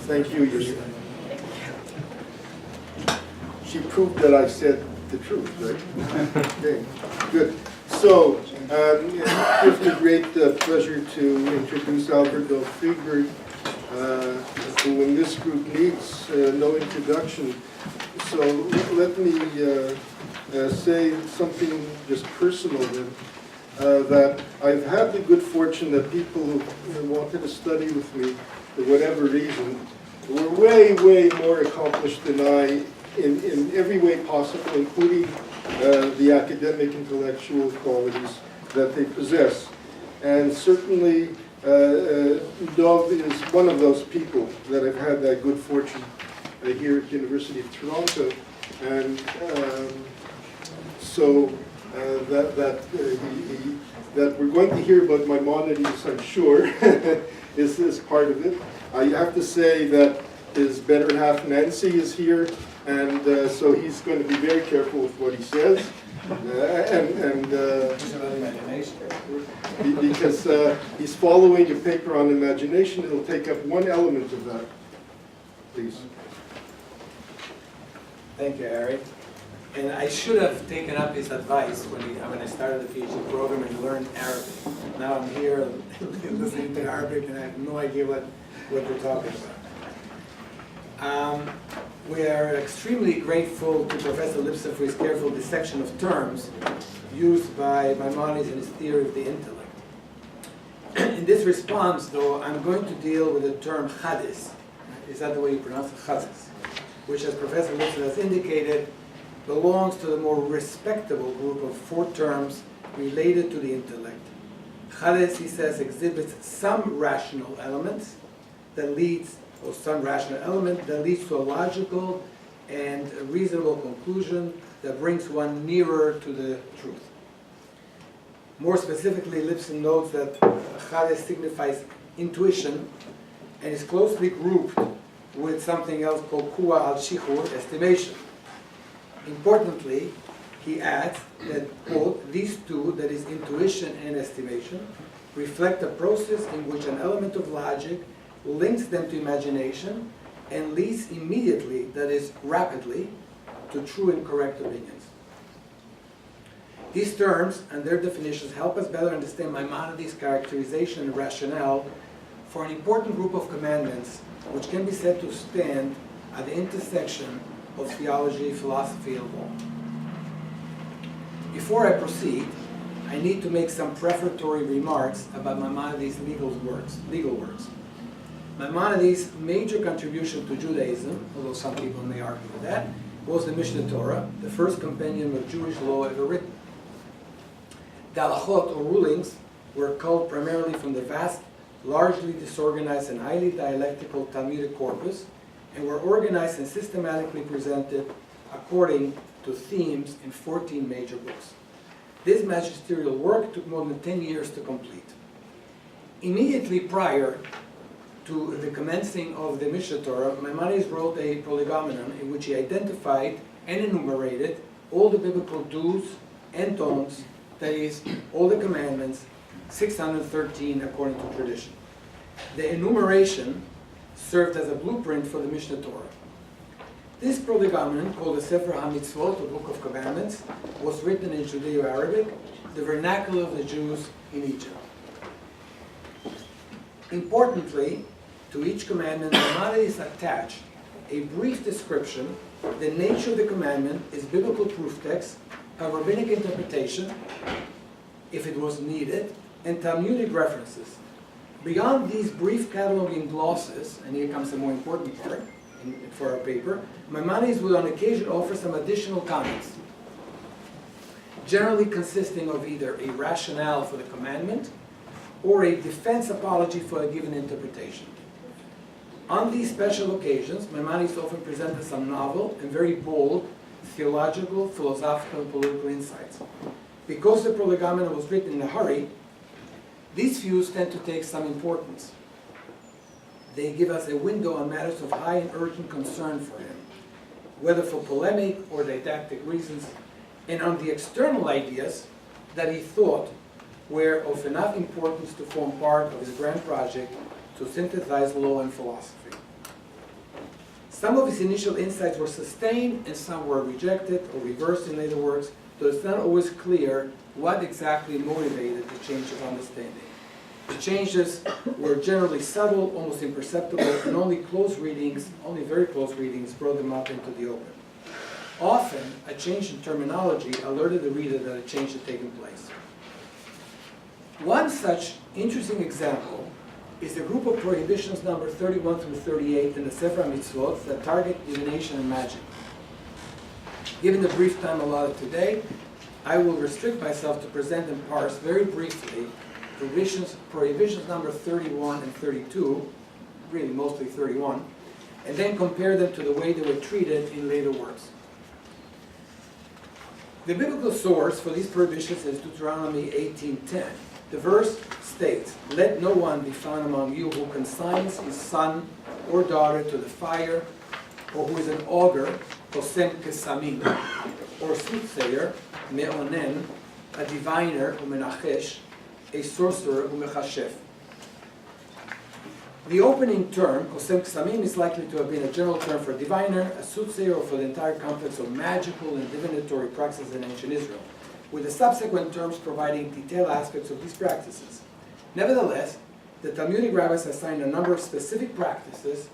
Thank you, Yusuf. She proved that I said the truth, right? Okay, good. So, it gives me great pleasure to introduce Alberto Friedberg, who in this group needs no introduction. So let me say something just personal then. That I've had the good fortune that people who wanted to study with me, for whatever reason, were way, way more accomplished than I in every way possible, including the academic intellectual qualities that they possess. And certainly, Dov is one of those people that have had that good fortune here at the University of Toronto. And so that we're going to hear about Maimonides, I'm sure, is part of it. I have to say that his better half, Nancy, is here, and so he's going to be very careful with what he says. Because he's following a paper on imagination. It'll take up one element of that. Please. Thank you, Harry. And I should have taken up his advice when I started the PhD program and learned Arabic. Now I'm here listening to Arabic and I have no idea what we're talking about. We are extremely grateful to Professor Lipson for his careful dissection of terms used by Maimonides in his theory of the intellect. In this response, though, I'm going to deal with the term hadis. Is that the way you pronounce it? Hadis. Which, as Professor Lipson has indicated, belongs to the more respectable group of 4 terms related to the intellect. Hadis, he says, exhibits some rational elements that leads, or some rational element that leads to a logical and a reasonable conclusion that brings one nearer to the truth. More specifically, Lipson notes that Hadis signifies intuition and is closely grouped with something else called Kuwa al-Shikhur, estimation. Importantly, he adds that, quote, these two, that is intuition and estimation, reflect a process in which an element of logic links them to imagination and leads immediately, that is rapidly, to true and correct opinions. These terms and their definitions help us better understand Maimonides' characterization and rationale for an important group of commandments which can be said to stand at the intersection of theology, philosophy, and law. Before I proceed, I need to make some prefatory remarks about Maimonides' legal works. Maimonides' major contribution to Judaism, although some people may argue with that, was the Mishnah Torah, the first compendium of Jewish law ever written. The halachot, or rulings, were culled primarily from the vast, largely disorganized and highly dialectical Talmudic corpus, and were organized and systematically presented according to themes in 14 major books. This magisterial work took more than 10 years to complete. Immediately prior to the commencing of the Mishnah Torah, Maimonides wrote a prolegomenon in which he identified and enumerated all the biblical do's and don'ts, that is, all the commandments, 613 according to tradition. The enumeration served as a blueprint for the Mishnah Torah. This prolegomenon, called the Sefer HaMitzvot, the Book of Commandments, was written in Judeo-Arabic, the vernacular of the Jews in Egypt. Importantly, to each commandment, Maimonides attached a brief description, the nature of the commandment, its biblical proof text, a rabbinic interpretation, if it was needed, and Talmudic references. Beyond these brief cataloging glosses, and here comes the more important part for our paper, Maimonides would on occasion offer some additional comments, generally consisting of either a rationale for the commandment or a defense apology for a given interpretation. On these special occasions, Maimonides often presented some novel and very bold theological, philosophical, and political insights. Because the prolegomenon was written in a hurry, these views tend to take some importance. They give us a window on matters of high and urgent concern for him, whether for polemic or didactic reasons, and on the external ideas that he thought were of enough importance to form part of his grand project to synthesize law and philosophy. Some of his initial insights were sustained and some were rejected or reversed in later works, though it's not always clear what exactly motivated the change of understanding. The changes were generally subtle, almost imperceptible, and only very close readings brought them up into the open. Often, a change in terminology alerted the reader that a change had taken place. One such interesting example is the group of prohibitions number 31 through 38 in the Sefer HaMitzvot that target divination and magic. Given the brief time allotted today, I will restrict myself to present and parse very briefly prohibitions number 31 and 32, really mostly 31, and then compare them to the way they were treated in later works. The biblical source for these prohibitions is Deuteronomy 18:10. The verse states, "Let no one be found among you who consigns his son or daughter to the fire, or who is an augur, kosem kesamim, or soothsayer, me'onen, a diviner, umenachesh, a sorcerer, umechashef." The opening term, kosem kesamim, is likely to have been a general term for a diviner, a soothsayer, or for the entire complex of magical and divinatory practices in ancient Israel, with the subsequent terms providing detailed aspects of these practices. Nevertheless, the Talmudic rabbis assigned a number of specific practices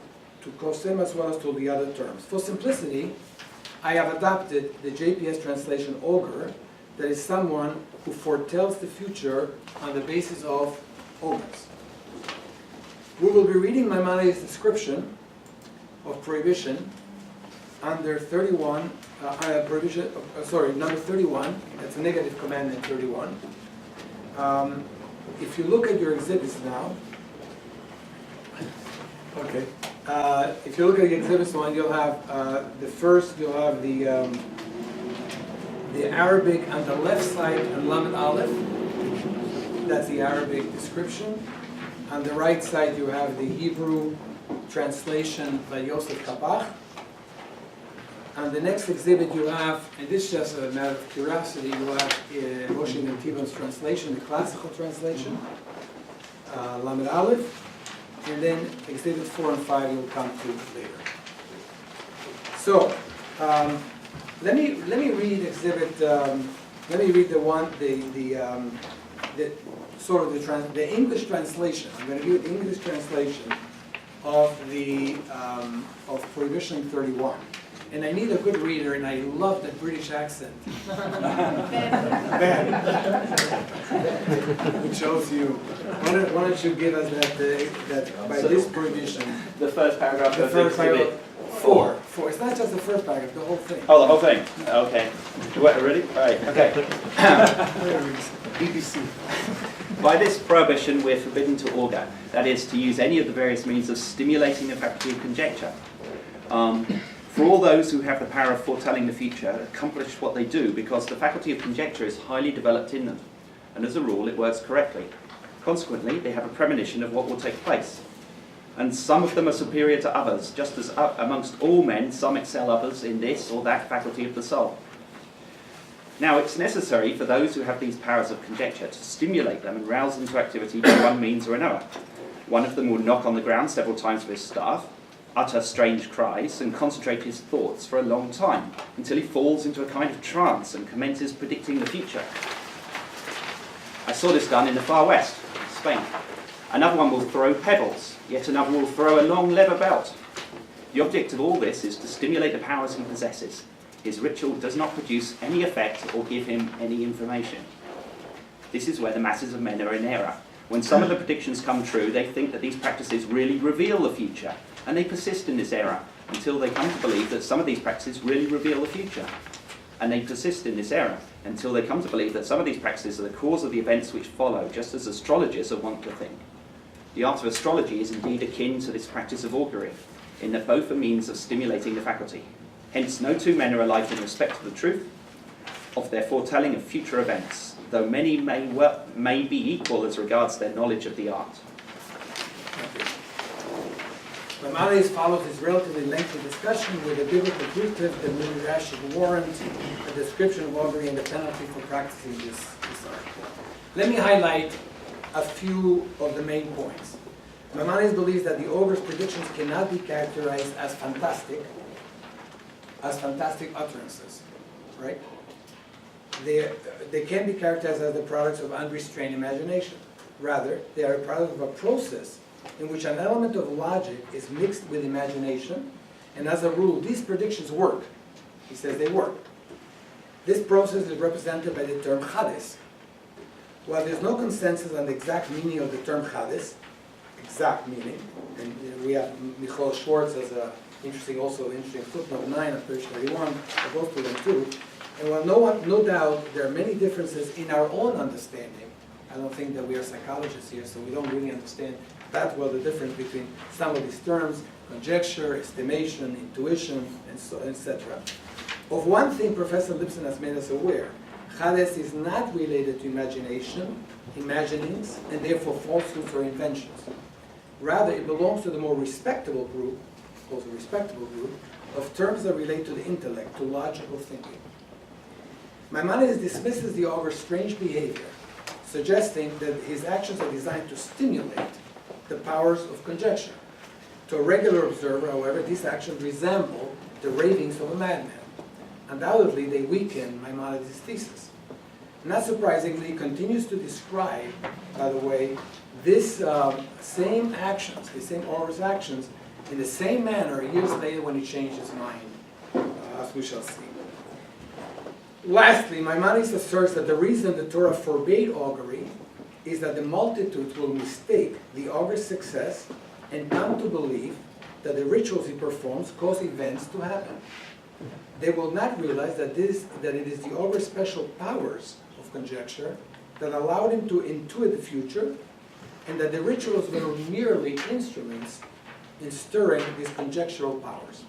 to kosem as well as to the other terms. For simplicity, I have adopted the JPS translation augur, that is someone who foretells the future on the basis of omens. We will be reading Maimonides' description of prohibition under 31, number 31, that's a negative commandment 31. If you look at your exhibits now, okay, if you look at the exhibits one, you'll have you'll have the Arabic on the left side and Lamed Aleph, that's the Arabic description. On the right side you have the Hebrew translation by Yosef Kabach. On the next exhibit you have, and this is just a matter of curiosity, you have Moshe Netiva's translation, the classical translation, Lamed Aleph, and then exhibit 4 and 5 you'll come to later. So, let me read exhibit. Let me read the English translation. I'm going to do the English translation of the of Prohibition 31. And I need a good reader, and I love that British accent. Ben. It shows you. Why don't you give us that by this prohibition? The first paragraph. The first paragraph. Four. It's not just the first paragraph, the whole thing. Oh, the whole thing. Okay. Ready? All right. Okay. BBC. By this prohibition, we're forbidden to augur. That is, to use any of the various means of stimulating the faculty of conjecture. For all those who have the power of foretelling the future accomplish what they do because the faculty of conjecture is highly developed in them, and as a rule it works correctly. Consequently, they have a premonition of what will take place. And some of them are superior to others, just as amongst all men some excel others in this or that faculty of the soul. Now it's necessary for those who have these powers of conjecture to stimulate them and rouse them to activity by one means or another. One of them will knock on the ground several times with his staff, utter strange cries, and concentrate his thoughts for a long time, until he falls into a kind of trance and commences predicting the future. I saw this done in the far west, Spain. Another one will throw pebbles, yet another will throw a long leather belt. The object of all this is to stimulate the powers he possesses. His ritual does not produce any effect or give him any information. This is where the masses of men are in error. When some of the predictions come true, they think that these practices really reveal the future, and they persist in this error until they come to believe that some of these practices really reveal the future. And they persist in this error until they come to believe that some of these practices are the cause of the events which follow, just as astrologers are wont to think. The art of astrology is indeed akin to this practice of augury, in that both are means of stimulating the faculty. Hence, no two men are alike in respect to the truth of their foretelling of future events, though many may be equal as regards their knowledge of the art. Maimonides follows this relatively lengthy discussion with a biblical proof that Midrash should warrant a description of augury and the penalty for practicing this art. Let me highlight a few of the main points. Maimonides believes that the ogre's predictions cannot be characterized as fantastic utterances, right? They can be characterized as the products of unrestrained imagination. Rather, they are a product of a process in which an element of logic is mixed with imagination, and as a rule, these predictions work. He says they work. This process is represented by the term Hades. While there's no consensus on the exact meaning of the term Hades, exact meaning, and we have Michael Schwartz as a interesting footnote 9 on page 31, I go through them too. And while no doubt there are many differences in our own understanding, I don't think that we are psychologists here, so we don't really understand that well the difference between some of these terms, conjecture, estimation, intuition, and so, etc. Of one thing Professor Lipson has made us aware: Hades is not related to imagination, imaginings, and therefore falsehoods or inventions. Rather, it belongs to the more respectable group, called the respectable group, of terms that relate to the intellect, to logical thinking. Maimonides dismisses the ogre's strange behavior, suggesting that his actions are designed to stimulate the powers of conjecture. To a regular observer, however, these actions resemble the ravings of a madman. Undoubtedly, they weaken Maimonides' thesis. Not surprisingly, he continues to describe, by the way, this same actions, the same ogre's actions, in the same manner years later when he changed his mind, as we shall see. Lastly, Maimonides asserts that the reason the Torah forbade augury is that the multitudes will mistake the augure's success and come to believe that the rituals he performs cause events to happen. They will not realize that it is the augure's special powers of conjecture that allowed him to intuit the future, and that the rituals were merely instruments in stirring these conjectural powers.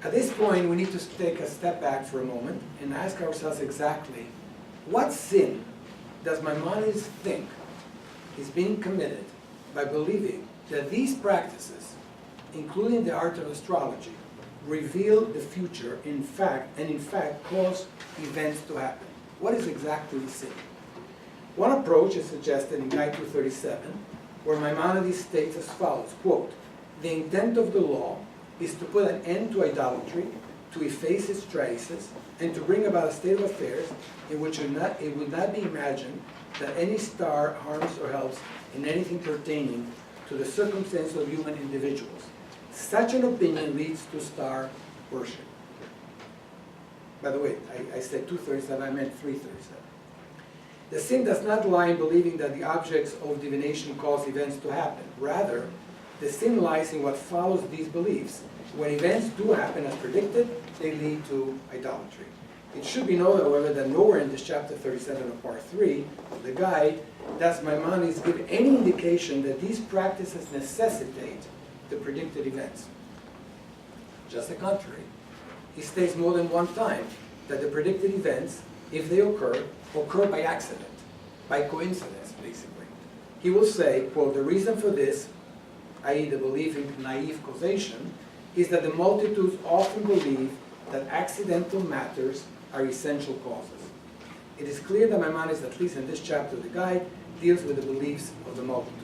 At this point, we need to take a step back for a moment and ask ourselves exactly, what sin does Maimonides think is being committed by believing that these practices, including the art of astrology, reveal the future, in fact cause events to happen? What is exactly the sin? One approach is suggested in Guide 237, where Maimonides states as follows, quote, "The intent of the law is to put an end to idolatry, to efface its traces, and to bring about a state of affairs in which it would not be imagined that any star harms or helps in anything pertaining to the circumstances of human individuals. Such an opinion leads to star worship." By the way, I said 237, I meant 337. The sin does not lie in believing that the objects of divination cause events to happen. Rather, the sin lies in what follows these beliefs. When events do happen as predicted, they lead to idolatry. It should be noted, however, that nowhere in this chapter 37 of part 3 of the guide does Maimonides give any indication that these practices necessitate the predicted events. Just the contrary. He states more than one time that the predicted events, if they occur by accident, by coincidence, basically. He will say, quote, "The reason for this, i.e. the belief in naive causation, is that the multitudes often believe that accidental matters are essential causes." It is clear that Maimonides, at least in this chapter of the guide, deals with the beliefs of the multitudes.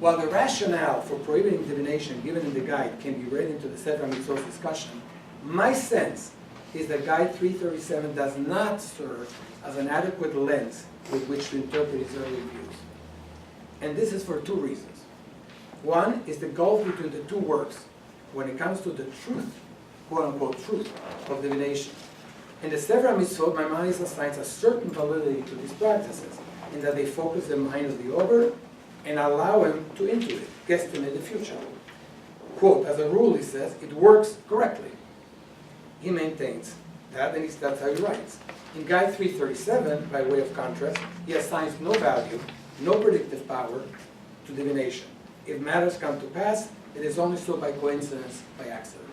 While the rationale for prohibiting divination given in the guide can be read into the Sefer HaMitzvot discussion, my sense is that Guide 337 does not serve as an adequate lens with which to interpret his early views. And this is for two reasons. One is the gulf between the two works when it comes to the truth, quote-unquote truth, of divination. In the Sefer HaMitzvot, Maimonides assigns a certain validity to these practices, in that they focus the mind of the augur and allow him to intuit, guesstimate the future. Quote, "As a rule," he says, "it works correctly." He maintains that, and that's how he writes. In Guide 337, by way of contrast, he assigns no value, no predictive power to divination. If matters come to pass, it is only so by coincidence, by accident.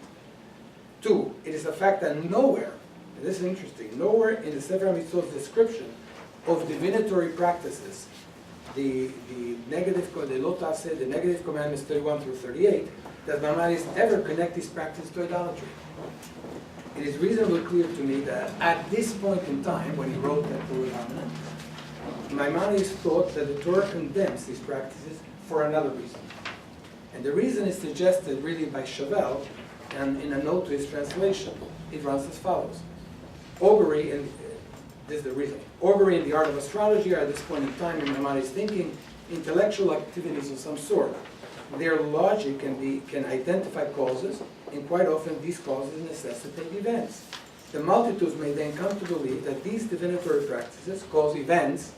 2, it is a fact that nowhere, and this is interesting, nowhere in the Sefer HaMitzvot's description of divinatory practices, the negative commandments 31 through 38, does Maimonides ever connect these practices to idolatry. It is reasonably clear to me that at this point in time, when he wrote that Torah dominant, Maimonides thought that the Torah condemns these practices for another reason. And the reason is suggested really by Chauvel, and in a note to his translation. It runs as follows. Augury, and this is the reason, augury and the art of astrology are at this point in time in Maimonides' thinking intellectual activities of some sort. Their logic can identify causes, and quite often these causes necessitate events. The multitudes may then come to believe that these divinatory practices cause events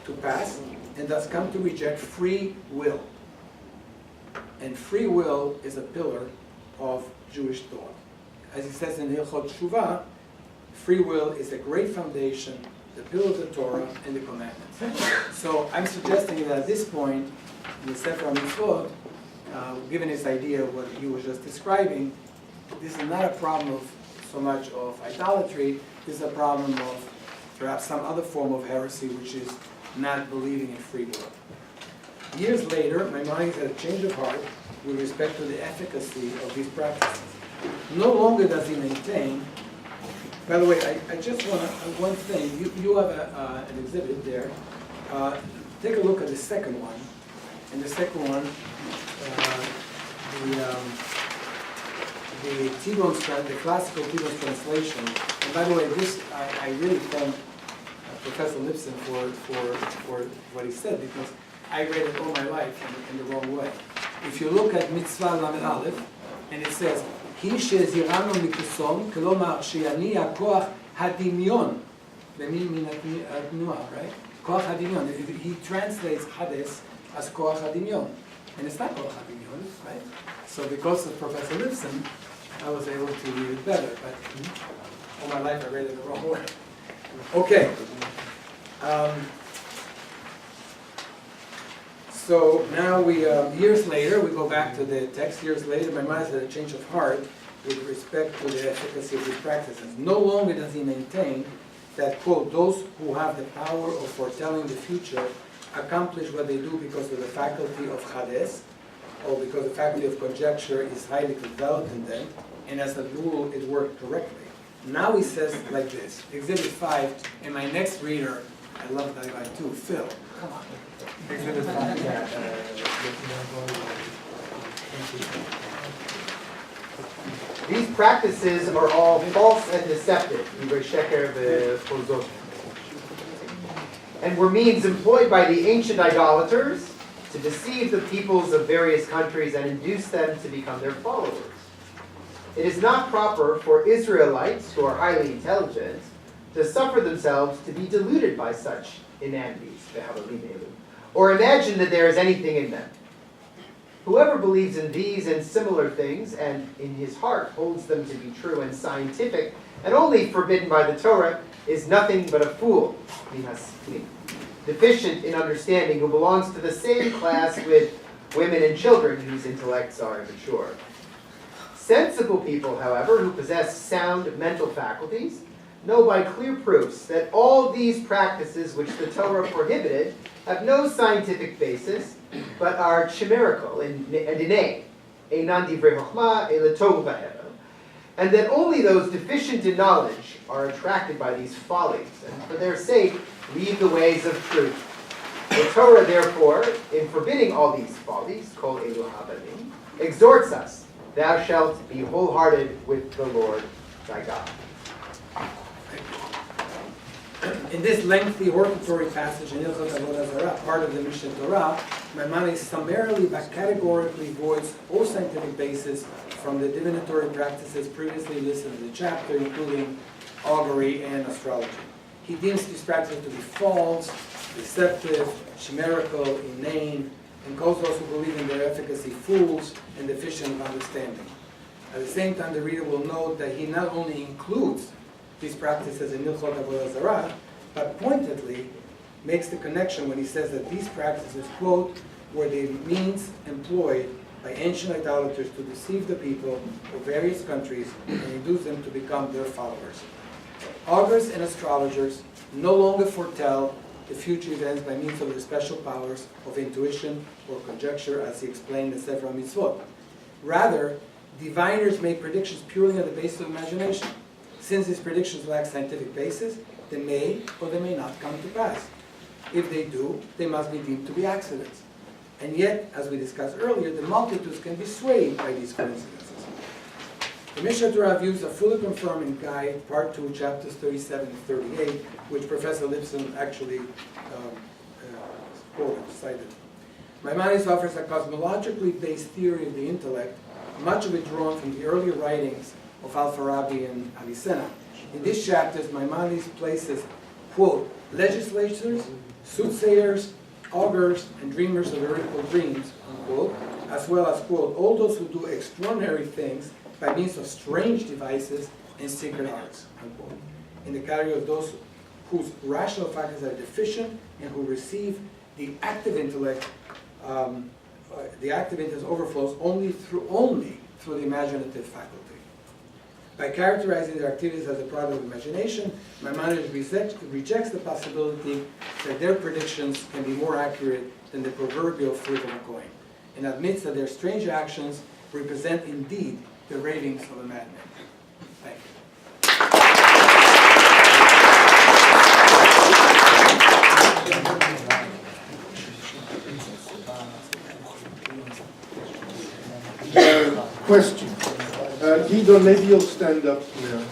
to pass, and thus come to reject free will. And free will is a pillar of Jewish thought. As he says in Hilchot Shuvah, free will is a great foundation, the pillar of the Torah and the commandments. So I'm suggesting that at this point, in the Sefer HaMitzvot, given this idea of what he was just describing, this is not a problem of so much of idolatry, this is a problem of perhaps some other form of heresy, which is not believing in free will. Years later, Maimonides had a change of heart with respect to the efficacy of these practices. No longer does he maintain, by the way, I just want one thing, you have an exhibit there. Take a look at the second one. And the second one, the classical Tibon's translation. And by the way, this I really thank Professor Lipson for what he said, because I read it all my life in the wrong way. If you look at Mitzvah Lamed Aleph, and it says, "Hi she'eziranu mikusom, kelomar she'yani koach hadimion," min atnuah, right? Koach hadimion. He translates Hades as koach hadimion, and it's not koach hadimion, right? So because of Professor Lipson, I was able to read it better, but all my life I read it the wrong way. Okay. So now we, years later, we go back to the text. Years later, Maimonides had a change of heart with respect to the efficacy of these practices. No longer does he maintain that, quote, those who have the power of foretelling the future accomplish what they do because of the faculty of Hades, or because the faculty of conjecture is highly developed in them, and as a rule, it worked correctly. Now he says like this, Exhibit 5, and my next reader, I love that guy too, Phil, come on. Exhibit 5. These practices are all false and deceptive, and were means employed by the ancient idolaters to deceive the peoples of various countries and induce them to become their followers. It is not proper for Israelites, who are highly intelligent, to suffer themselves to be deluded by such inanities, or imagine that there is anything in them. Whoever believes in these and similar things, and in his heart holds them to be true and scientific, and only forbidden by the Torah, is nothing but a fool, deficient in understanding, who belongs to the same class with women and children whose intellects are immature. Sensible people, however, who possess sound mental faculties, know by clear proofs that all these practices which the Torah prohibited have no scientific basis, but are chimerical and inane, einan divrei chokhmah, ele tohu v'hevel, and that only those deficient in knowledge are attracted by these follies, and for their sake leave the ways of truth. The Torah, therefore, in forbidding all these follies, kol elu havalim, exhorts us, thou shalt be wholehearted with the Lord thy God. In this lengthy hortatory passage in Hilchot Avodah Zarah, part of the Mishneh Torah, Maimonides summarily but categorically voids all scientific basis from the divinatory practices previously listed in the chapter, including augury and astrology. He deems these practices to be false, deceptive, chimerical, inane, and calls those who believe in their efficacy fools and deficient of understanding. At the same time, the reader will note that he not only includes these practices in Hilchot Avodah Zarah, but pointedly makes the connection when he says that these practices, quote, were the means employed by ancient idolaters to deceive the people of various countries and induce them to become their followers. Augurs and astrologers no longer foretell the future events by means of their special powers of intuition or conjecture, as he explained in the Sefer HaMitzvot. Rather, diviners make predictions purely on the basis of imagination. Since these predictions lack scientific basis, they may or they may not come to pass. If they do, they must be deemed to be accidents. And yet, as we discussed earlier, the multitudes can be swayed by these coincidences. The Mishnah Torah views are fully confirmed in Guide, Part 2, Chapters 37 and 38, which Professor Lipson actually cited. Maimonides offers a cosmologically based theory of the intellect, much of it drawn from the earlier writings of Al-Farabi and Avicenna. In these chapters, Maimonides places, quote, legislators, soothsayers, augurs, and dreamers of heretical dreams, unquote, as well as, quote, all those who do extraordinary things by means of strange devices and secret arts, unquote, in the category of those whose rational faculties are deficient and who receive the active intellect overflows only through the imaginative faculty. By characterizing their activities as a product of imagination, Maimonides rejects the possibility that their predictions can be more accurate than the proverbial flip of a coin, and admits that their strange actions represent indeed the ravings of a madman. Thank Question. Guido, maybe you'll stand up now.